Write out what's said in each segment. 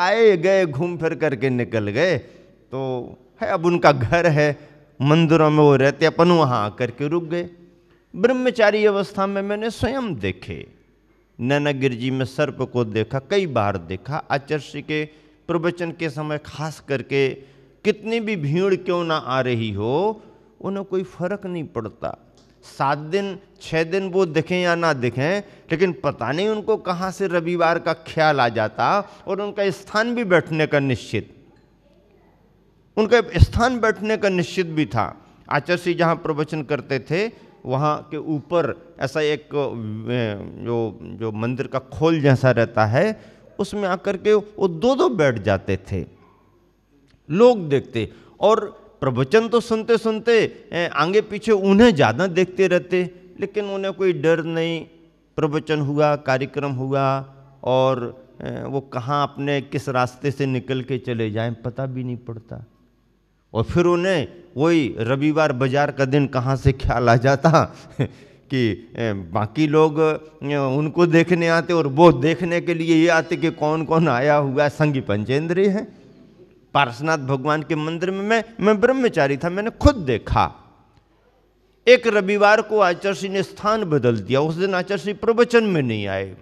आए गए घूम फिर करके निकल गए, तो है अब उनका घर है, मंदिरों में वो रहते, अपन वहाँ आकर के रुक गए। ब्रह्मचारी अवस्था में मैंने स्वयं देखे, नैनागिर जी में सर्प को देखा, कई बार देखा। आचार्य के प्रवचन के समय खास करके कितनी भी भीड़ क्यों ना आ रही हो, उन्हें कोई फर्क नहीं पड़ता। 7 दिन 6 दिन वो दिखें या ना दिखें, लेकिन पता नहीं उनको कहाँ से रविवार का ख्याल आ जाता, और उनका स्थान भी बैठने का निश्चित, उनका स्थान बैठने का निश्चित भी था। आचार्य जहाँ प्रवचन करते थे वहाँ के ऊपर ऐसा एक जो मंदिर का खोल जैसा रहता है, उसमें आकर के वो 2-2 बैठ जाते थे। लोग देखते और प्रवचन तो सुनते सुनते आगे पीछे उन्हें ज़्यादा देखते रहते, लेकिन उन्हें कोई डर नहीं। प्रवचन हुआ, कार्यक्रम हुआ, और वो कहाँ अपने किस रास्ते से निकल के चले जाएं पता भी नहीं पड़ता। और फिर उन्हें वही रविवार बाजार का दिन कहाँ से ख्याल आ जाता कि बाकी लोग उनको देखने आते और वो देखने के लिए ये आते कि कौन कौन आया हुआ है, संगी पंचेंद्रिय है। पार्श्वनाथ भगवान के मंदिर में मैं ब्रह्मचारी था, मैंने खुद देखा। एक रविवार को आचार्य ने स्थान बदल दिया, उस दिन आचार्य प्रवचन में नहीं आए,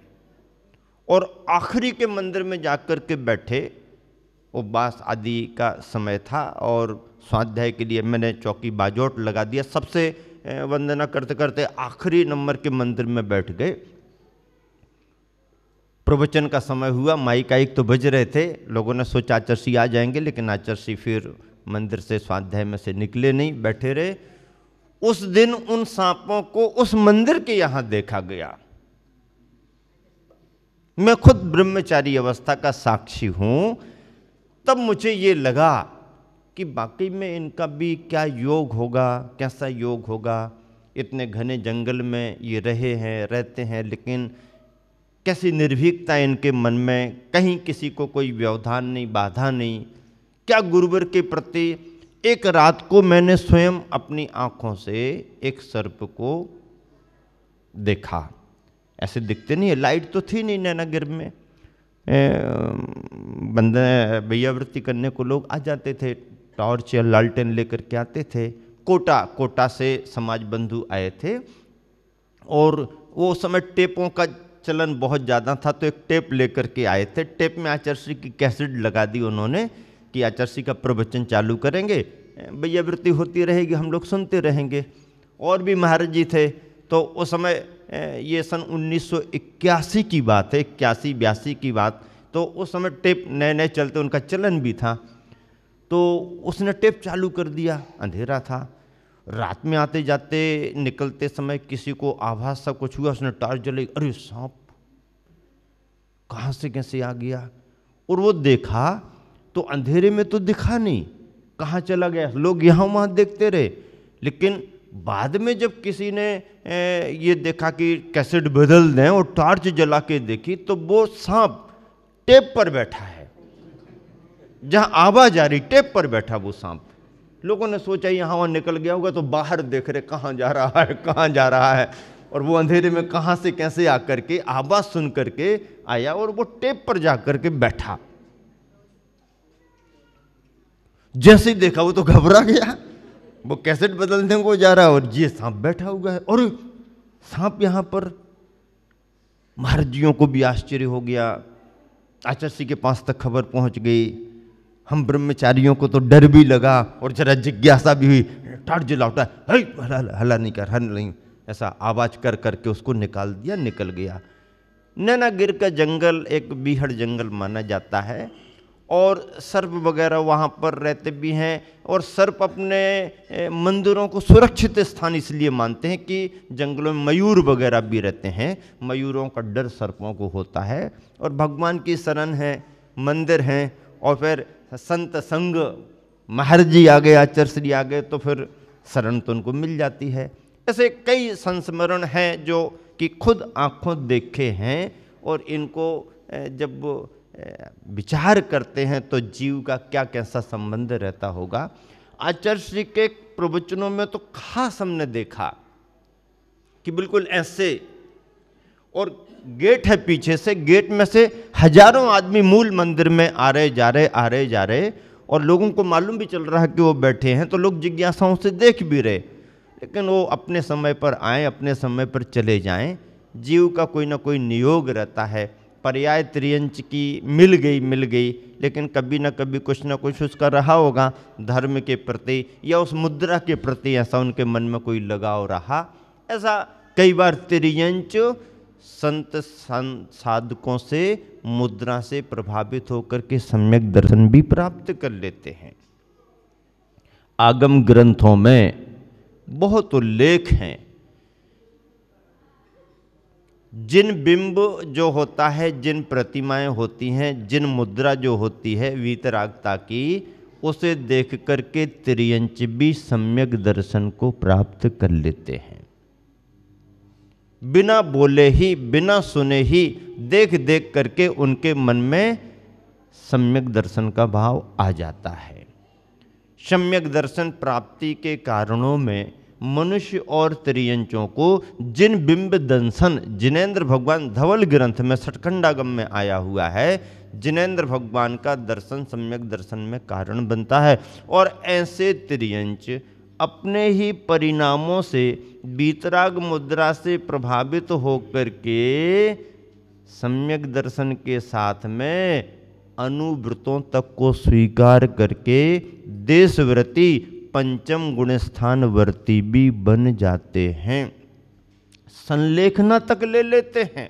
और आखिरी के मंदिर में जाकर के बैठे। उपवास आदि का समय था, और स्वाध्याय के लिए मैंने चौकी बाजोट लगा दिया। सबसे वंदना करते करते आखिरी नंबर के मंदिर में बैठ गए। प्रवचन का समय हुआ, माइक आइक तो बज रहे थे, लोगों ने सोचा आचार्य आ जाएंगे, लेकिन आचार्य फिर मंदिर से स्वाध्याय में से निकले नहीं, बैठे रहे। उस दिन उन सांपों को उस मंदिर के यहां देखा गया। मैं खुद ब्रह्मचारी अवस्था का साक्षी हूं। तब मुझे ये लगा कि वाकई में इनका भी क्या योग होगा, कैसा योग होगा। इतने घने जंगल में ये रहते हैं, लेकिन कैसी निर्भीकता इनके मन में, कहीं किसी को कोई व्यवधान नहीं, बाधा नहीं। क्या गुरुवर के प्रति। एक रात को मैंने स्वयं अपनी आंखों से एक सर्प को देखा। ऐसे दिखते नहीं है, लाइट तो थी नहीं नैनागिर में, भैयावृत्ति करने को लोग आ जाते थे, टॉर्च या लालटेन लेकर के आते थे। कोटा से समाज बंधु आए थे, और वो समय टेपों का चलन बहुत ज़्यादा था, तो एक टेप लेकर के आए थे। टेप में आचार्य की कैसेट लगा दी उन्होंने कि आचार्य का प्रवचन चालू करेंगे, भैयावृत्ति होती रहेगी, हम लोग सुनते रहेंगे। और भी महाराज जी थे। तो उस समय ये सन 1981 की बात है, 81-82 की बात। तो उस समय टेप नए नए चलते, उनका चलन भी था। तो उसने टेप चालू कर दिया, अंधेरा था, रात में आते जाते निकलते समय किसी को आभास सा कुछ हुआ, उसने टॉर्च जलाई, अरे सांप कहाँ से कैसे आ गया। और वो देखा तो अंधेरे में तो दिखा नहीं, कहाँ चला गया। लोग यहाँ वहाँ देखते रहे, लेकिन बाद में जब किसी ने ये देखा कि कैसेट बदल दें और टॉर्च जला के देखी, तो वो सांप टेप पर बैठा है, जहां आवाज आ रही टेप पर बैठा वो सांप। लोगों ने सोचा यहाँ वहाँ निकल गया होगा, तो बाहर देख रहे कहाँ जा रहा है, कहाँ जा रहा है। और वो अंधेरे में कहाँ से कैसे आकर के आवाज सुन करके आया, और वो टेप पर जाकर के बैठा। जैसे ही देखा वो तो घबरा गया, वो कैसेट बदलने को जा रहा है और ये सांप बैठा हुआ है, और सांप यहाँ पर। महाराज जियों को भी आश्चर्य हो गया, आचार्य के पास तक खबर पहुंच गई। हम ब्रह्मचारियों को तो डर भी लगा और जरा जिज्ञासा भी हुई। टॉर्च जला उठा, हला नहीं कर, हल नहीं, ऐसा आवाज कर करके उसको निकाल दिया, निकल गया। नैनागिर का जंगल एक बीहड़ जंगल माना जाता है, और सर्प वगैरह वहाँ पर रहते भी हैं। और सर्प अपने मंदिरों को सुरक्षित स्थान इसलिए मानते हैं कि जंगलों में मयूर वगैरह भी रहते हैं, मयूरों का डर सर्पों को होता है। और भगवान की शरण है, मंदिर हैं, और फिर संत संग, महाराज जी आ गए, आचार्य आ गए, तो फिर शरण तो उनको मिल जाती है। ऐसे कई संस्मरण हैं जो कि खुद आँखों देखे हैं, और इनको जब विचार करते हैं तो जीव का क्या कैसा संबंध रहता होगा। आचार्य के प्रवचनों में तो खास हमने देखा कि बिल्कुल ऐसे, और गेट है पीछे से, गेट में से हजारों आदमी मूल मंदिर में आ रहे जा रहे, और लोगों को मालूम भी चल रहा है कि वो बैठे हैं, तो लोग जिज्ञासाओं से देख भी रहे, लेकिन वो अपने समय पर आए, अपने समय पर चले जाएं। जीव का कोई ना कोई नियोग रहता है, पर्याय त्रियंच की मिल गई, लेकिन कभी ना कभी कुछ ना कुछ उसका रहा होगा धर्म के प्रति या उस मुद्रा के प्रति, ऐसा उनके मन में कोई लगाव रहा। ऐसा कई बार त्रियंच संत साधकों से मुद्रा से प्रभावित होकर के सम्यक दर्शन भी प्राप्त कर लेते हैं। आगम ग्रंथों में बहुत उल्लेख हैं। जिन बिंब जो होता है, जिन प्रतिमाएं होती हैं, जिन मुद्रा जो होती है वीतरागता की, उसे देख करके त्रियंच भी सम्यक दर्शन को प्राप्त कर लेते हैं। बिना बोले ही, बिना सुने ही, देख देख करके उनके मन में सम्यक दर्शन का भाव आ जाता है। सम्यक दर्शन प्राप्ति के कारणों में मनुष्य और त्रियंचों को जिन बिंब दंसन, जिनेंद्र भगवान धवल ग्रंथ में सठखंडागम में आया हुआ है, जिनेंद्र भगवान का दर्शन सम्यक दर्शन में कारण बनता है। और ऐसे त्रियंच अपने ही परिणामों से वीतराग मुद्रा से प्रभावित होकर के सम्यक दर्शन के साथ में अनुव्रतों तक को स्वीकार करके देशव्रती पंचम गुणस्थान वर्ती भी बन जाते हैं, संलेखना तक ले लेते हैं।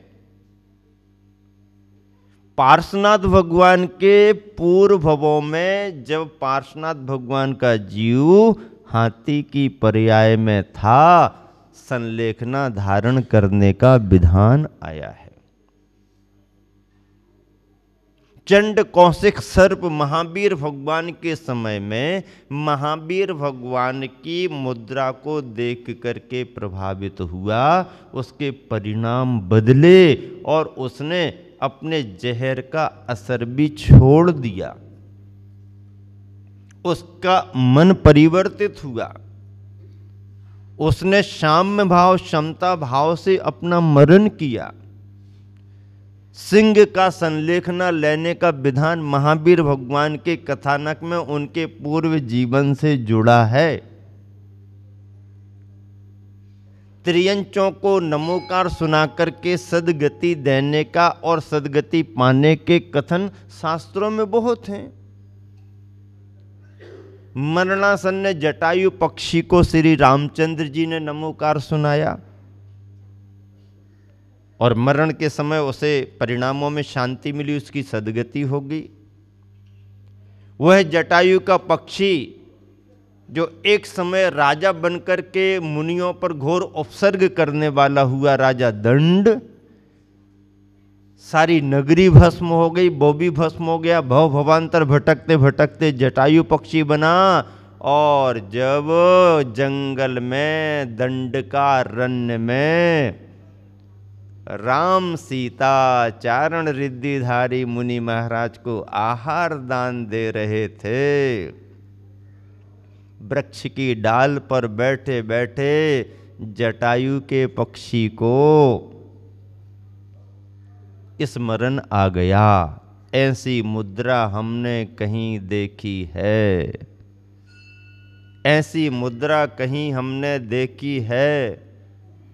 पार्श्वनाथ भगवान के पूर्व भवों में जब पार्श्वनाथ भगवान का जीव हाथी की पर्याय में था, संलेखना धारण करने का विधान आया है। चंड कौशिक सर्प महावीर भगवान के समय में महावीर भगवान की मुद्रा को देख करके प्रभावित हुआ, उसके परिणाम बदले और उसने अपने जहर का असर भी छोड़ दिया। उसका मन परिवर्तित हुआ, उसने साम्य भाव, समता भाव से अपना मरण किया। सिंह का संलेखना लेने का विधान महावीर भगवान के कथानक में उनके पूर्व जीवन से जुड़ा है। त्रियंचों को नमोकार सुना करके सदगति देने का और सदगति पाने के कथन शास्त्रों में बहुत हैं। मरणासन्न जटायु पक्षी को श्री रामचंद्र जी ने नमोकार सुनाया और मरण के समय उसे परिणामों में शांति मिली, उसकी सदगति हो गई। वह जटायु का पक्षी जो एक समय राजा बनकर के मुनियों पर घोर उपसर्ग करने वाला हुआ, राजा दंड, सारी नगरी भस्म हो गई, वो भी भस्म हो गया, भव भवांतर भटकते भटकते जटायु पक्षी बना। और जब जंगल में दंडकारण्य में राम सीता चारण रिद्धिधारी मुनि महाराज को आहार दान दे रहे थे, वृक्ष की डाल पर बैठे बैठे जटायु के पक्षी को स्मरण आ गया, ऐसी मुद्रा हमने कहीं देखी है, ऐसी मुद्रा कहीं हमने देखी है,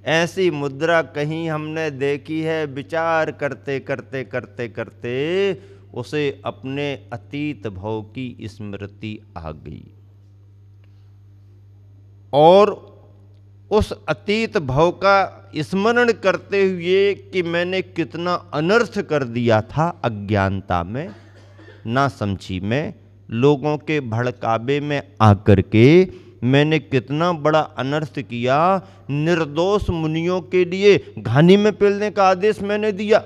ऐसी मुद्रा कहीं हमने देखी है। विचार करते करते करते करते उसे अपने अतीत भव की स्मृति आ गई और उस अतीत भव का स्मरण करते हुए कि मैंने कितना अनर्थ कर दिया था अज्ञानता में, ना समझी में, लोगों के भड़कावे में आकर के मैंने कितना बड़ा अनर्थ किया। निर्दोष मुनियों के लिए घानी में पेलने का आदेश मैंने दिया।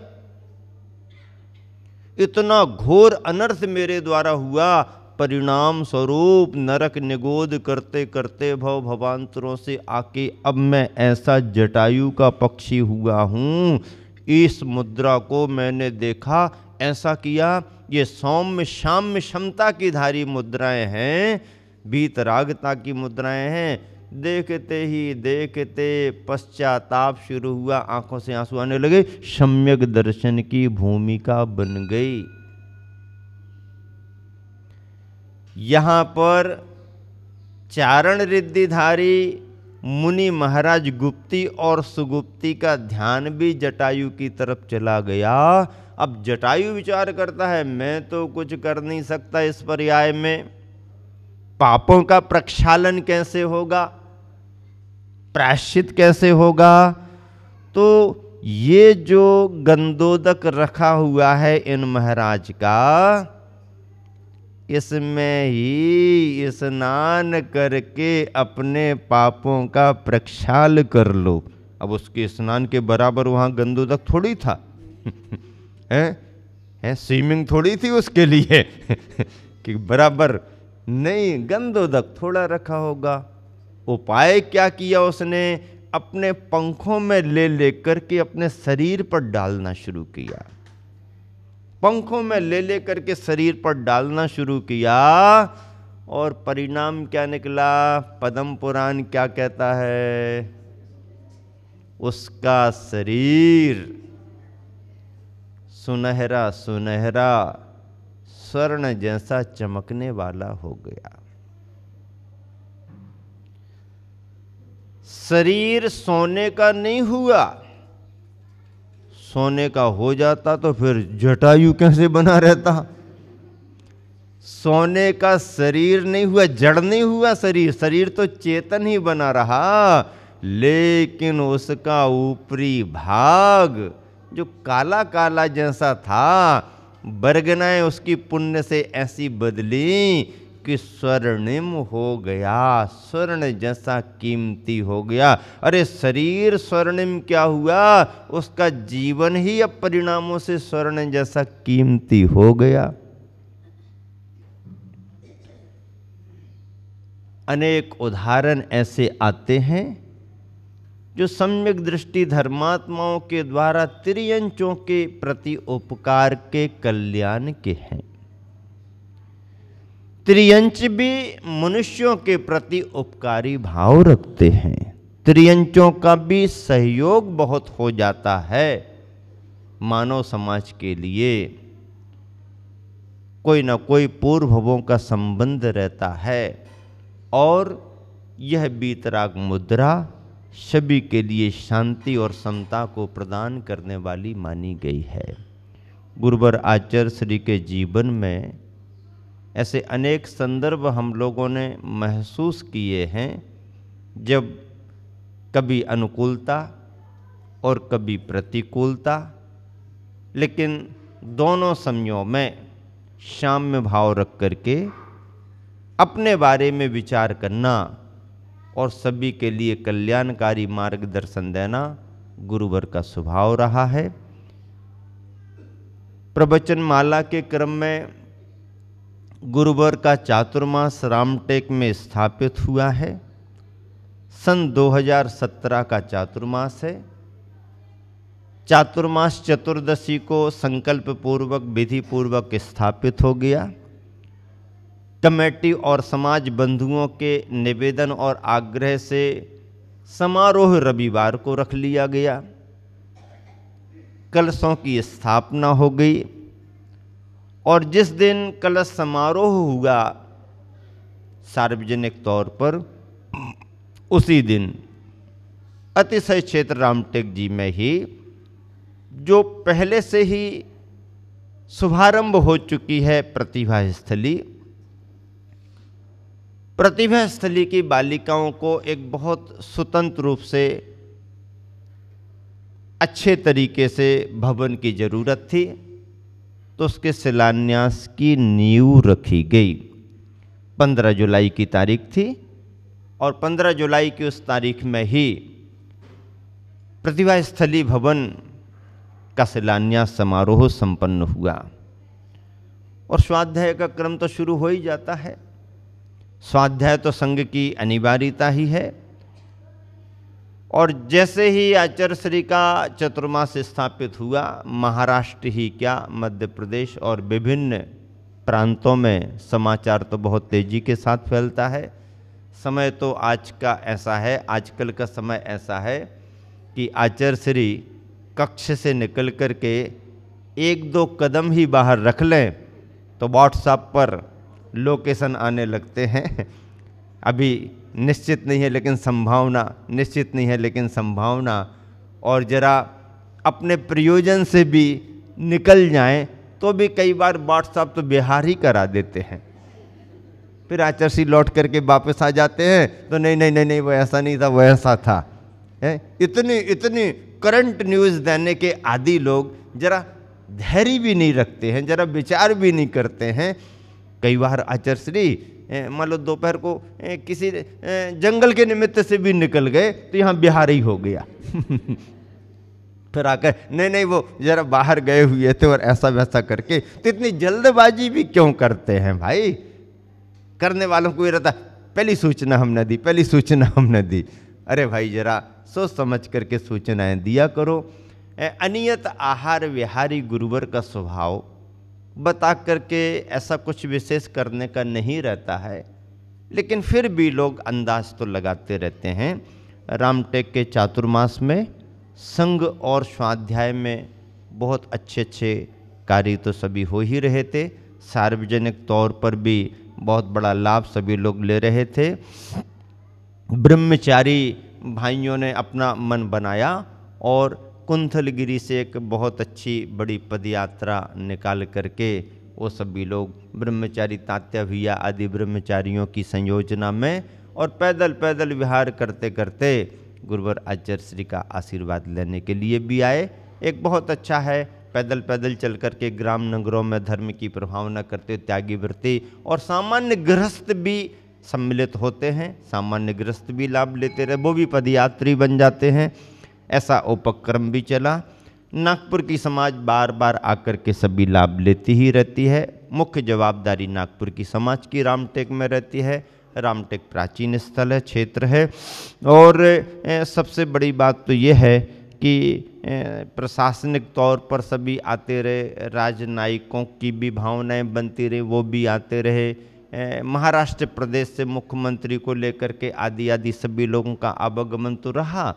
इतना घोर अनर्थ मेरे द्वारा हुआ, परिणाम स्वरूप नरक निगोद करते करते भव भवांतरों से आके अब मैं ऐसा जटायु का पक्षी हुआ हूँ। इस मुद्रा को मैंने देखा, ऐसा किया। ये सौम्य शाम्य क्षमता की धारी मुद्राएं हैं, वीतरागता की मुद्राएं हैं। देखते ही देखते पश्चाताप शुरू हुआ, आंखों से आंसू आने लगे, सम्यक दर्शन की भूमिका बन गई। यहां पर चारण रिद्धिधारी मुनि महाराज गुप्ती और सुगुप्ती का ध्यान भी जटायु की तरफ चला गया। अब जटायु विचार करता है, मैं तो कुछ कर नहीं सकता इस पर्याय में, पापों का प्रक्षालन कैसे होगा, प्रायश्चित कैसे होगा। तो ये जो गंधोदक रखा हुआ है इन महाराज का, इसमें ही स्नान करके अपने पापों का प्रक्षाल कर लो। अब उसके स्नान के बराबर वहां गंधोदक थोड़ी था है स्विमिंग थोड़ी थी उसके लिए कि बराबर नहीं, गंधोदक थोड़ा रखा होगा। उपाय क्या किया उसने, अपने पंखों में ले लेकर के अपने शरीर पर डालना शुरू किया, पंखों में ले लेकर के शरीर पर डालना शुरू किया। और परिणाम क्या निकला, पद्म पुराण क्या कहता है, उसका शरीर सुनहरा सुनहरा स्वर्ण जैसा चमकने वाला हो गया। शरीर सोने का नहीं हुआ, सोने का हो जाता तो फिर जटायु कैसे बना रहता। सोने का शरीर नहीं हुआ, जड़ नहीं हुआ शरीर, शरीर तो चेतन ही बना रहा, लेकिन उसका ऊपरी भाग जो काला काला जैसा था, बरगनाएं उसकी पुण्य से ऐसी बदली कि स्वर्णिम हो गया, स्वर्ण जैसा कीमती हो गया। अरे शरीर स्वर्णिम क्या हुआ, उसका जीवन ही अब परिणामों से स्वर्ण जैसा कीमती हो गया। अनेक उदाहरण ऐसे आते हैं जो सम्यक दृष्टि धर्मात्माओं के द्वारा त्रियंचों के प्रति उपकार के कल्याण के हैं। त्रियंच भी मनुष्यों के प्रति उपकारी भाव रखते हैं, त्रियंचों का भी सहयोग बहुत हो जाता है मानव समाज के लिए। कोई ना कोई पूर्व भवों का संबंध रहता है और यह बीतराग मुद्रा सभी के लिए शांति और समता को प्रदान करने वाली मानी गई है। गुरुवर आचार्य श्री के जीवन में ऐसे अनेक संदर्भ हम लोगों ने महसूस किए हैं, जब कभी अनुकूलता और कभी प्रतिकूलता, लेकिन दोनों समयों में साम्य भाव रख करके अपने बारे में विचार करना और सभी के लिए कल्याणकारी मार्गदर्शन देना गुरुवर का स्वभाव रहा है। प्रवचन माला के क्रम में गुरुवर का चातुर्मास रामटेक में स्थापित हुआ है। सन 2017 का चातुर्मास है। चातुर्मास चतुर्दशी को संकल्प पूर्वक विधि पूर्वक स्थापित हो गया। कमेटी और समाज बंधुओं के निवेदन और आग्रह से समारोह रविवार को रख लिया गया। कलशों की स्थापना हो गई और जिस दिन कलश समारोह हुआ सार्वजनिक तौर पर, उसी दिन अतिशय क्षेत्र रामटेक जी में ही जो पहले से ही शुभारंभ हो चुकी है प्रतिभा स्थली, प्रतिभा स्थली की बालिकाओं को एक बहुत स्वतंत्र रूप से अच्छे तरीके से भवन की जरूरत थी, तो उसके शिलान्यास की नींव रखी गई। 15 जुलाई की तारीख थी और 15 जुलाई की उस तारीख में ही प्रतिभा स्थली भवन का शिलान्यास समारोह संपन्न हुआ। और स्वाध्याय का क्रम तो शुरू हो ही जाता है। स्वाध्याय तो संघ की अनिवार्यता ही है। और जैसे ही आचार्य श्री का चतुर्मास स्थापित हुआ, महाराष्ट्र ही क्या, मध्य प्रदेश और विभिन्न प्रांतों में समाचार तो बहुत तेजी के साथ फैलता है। समय तो आज का ऐसा है, आजकल का समय ऐसा है कि आचार्य श्री कक्ष से निकल कर के 1-2 कदम ही बाहर रख लें तो व्हाट्सएप पर लोकेशन आने लगते हैं। अभी निश्चित नहीं है लेकिन संभावना, निश्चित नहीं है लेकिन संभावना, और जरा अपने प्रयोजन से भी निकल जाएं तो भी कई बार व्हाट्सएप तो बिहार ही करा देते हैं। फिर आचार्य श्री लौट करके वापस आ जाते हैं तो नहीं नहीं नहीं नहीं वो ऐसा नहीं था, वो ऐसा था। इतनी करंट न्यूज़ देने के आदि लोग जरा धैर्य भी नहीं रखते हैं, जरा विचार भी नहीं करते हैं। कई बार आचार्य श्री मान लो दोपहर को किसी जंगल के निमित्त से भी निकल गए तो यहाँ बिहार ही हो गया। फिर आकर नहीं नहीं वो जरा बाहर गए हुए थे और ऐसा वैसा करके, तो इतनी जल्दबाजी भी क्यों करते हैं भाई? करने वालों को ये रहता पहली सूचना हमने दी, पहली सूचना हमने दी। अरे भाई जरा सोच समझ करके सूचनाएं दिया करो। अनियत आहार विहारी गुरुवर का स्वभाव बता करके ऐसा कुछ विशेष करने का नहीं रहता है, लेकिन फिर भी लोग अंदाज तो लगाते रहते हैं। रामटेक के चातुर्मास में संघ और स्वाध्याय में बहुत अच्छे अच्छे कार्य तो सभी हो ही रहे थे, सार्वजनिक तौर पर भी बहुत बड़ा लाभ सभी लोग ले रहे थे। ब्रह्मचारी भाइयों ने अपना मन बनाया और कुंथलगिरी से एक बहुत अच्छी बड़ी पदयात्रा निकाल करके वो सभी लोग ब्रह्मचारी तात्या भैया आदि ब्रह्मचारियों की संयोजना में और पैदल पैदल विहार करते करते गुरुवर आचार्य श्री का आशीर्वाद लेने के लिए भी आए। एक बहुत अच्छा है, पैदल पैदल चल कर के ग्राम नगरों में धर्म की प्रभावना करते त्यागी वृत्ति और सामान्य गृहस्थ भी सम्मिलित होते हैं, सामान्य गृहस्थ भी लाभ लेते रहे, वो भी पदयात्री बन जाते हैं। ऐसा उपक्रम भी चला। नागपुर की समाज बार बार आकर के सभी लाभ लेती ही रहती है। मुख्य जवाबदारी नागपुर की समाज की रामटेक में रहती है। रामटेक प्राचीन स्थल है, क्षेत्र है, और सबसे बड़ी बात तो ये है कि प्रशासनिक तौर पर सभी आते रहे, राजनयिकों की भी भावनाएं बनती रही, वो भी आते रहे। महाराष्ट्र प्रदेश से मुख्यमंत्री को लेकर के आदि आदि सभी लोगों का आवागमन तो रहा,